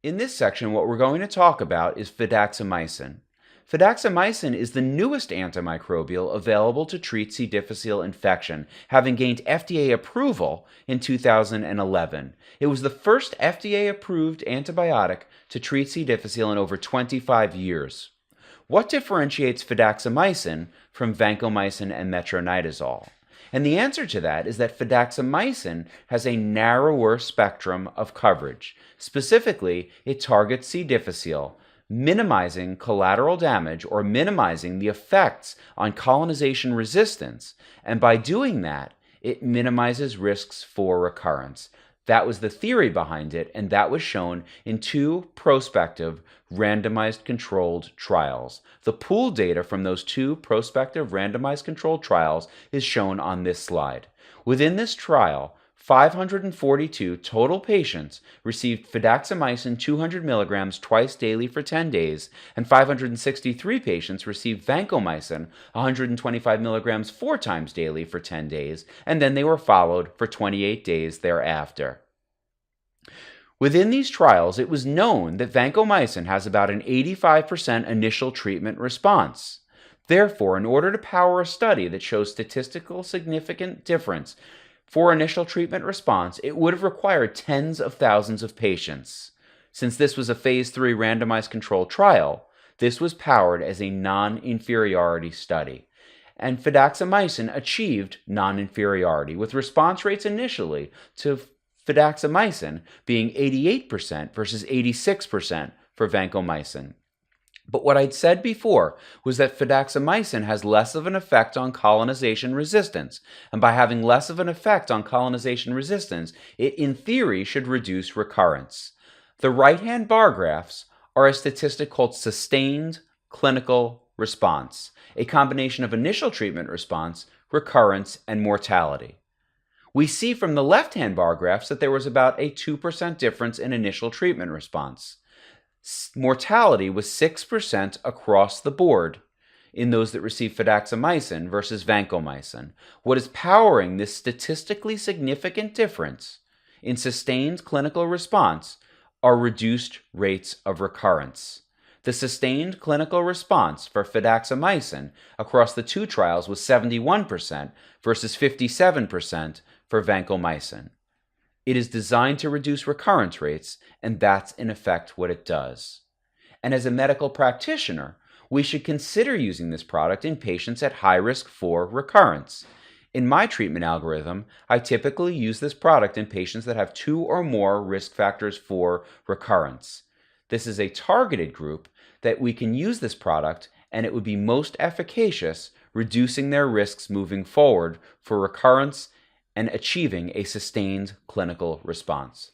In this section, what we're going to talk about is fidaxomicin. Fidaxomicin is the newest antimicrobial available to treat C. difficile infection, having gained FDA approval in 2011. It was the first FDA-approved antibiotic to treat C. difficile in over 25 years. What differentiates fidaxomicin from vancomycin and metronidazole? And the answer to that is that fidaxomicin has a narrower spectrum of coverage. Specifically, it targets C. difficile, minimizing collateral damage or minimizing the effects on colonization resistance, and by doing that, it minimizes risks for recurrence. That was the theory behind it, and that was shown in two prospective randomized controlled trials. The pooled data from those two prospective randomized controlled trials is shown on this slide. Within this trial, 542 total patients received fidaxomicin 200 milligrams twice daily for 10 days, and 563 patients received vancomycin 125 milligrams 4 times daily for 10 days, and then they were followed for 28 days thereafter. Within these trials, it was known that vancomycin has about an 85% initial treatment response. Therefore, in order to power a study that shows statistical significant difference for initial treatment response, it would have required tens of thousands of patients. Since this was a phase 3 randomized controlled trial, this was powered as a non-inferiority study. And fidaxomicin achieved non-inferiority, with response rates initially to fidaxomicin being 88% versus 86% for vancomycin. But what I'd said before was that fidaxomicin has less of an effect on colonization resistance, and by having less of an effect on colonization resistance, it in theory should reduce recurrence. The right-hand bar graphs are a statistic called sustained clinical response, a combination of initial treatment response, recurrence, and mortality. We see from the left-hand bar graphs that there was about a 2% difference in initial treatment response. Mortality was 6% across the board in those that received fidaxomicin versus vancomycin. What is powering this statistically significant difference in sustained clinical response are reduced rates of recurrence. The sustained clinical response for fidaxomicin across the two trials was 71% versus 57% for vancomycin. It is designed to reduce recurrence rates, and that's in effect what it does. And as a medical practitioner, we should consider using this product in patients at high risk for recurrence. In my treatment algorithm, I typically use this product in patients that have 2 or more risk factors for recurrence. This is a targeted group that we can use this product, and it would be most efficacious reducing their risks moving forward for recurrence and achieving a sustained clinical response.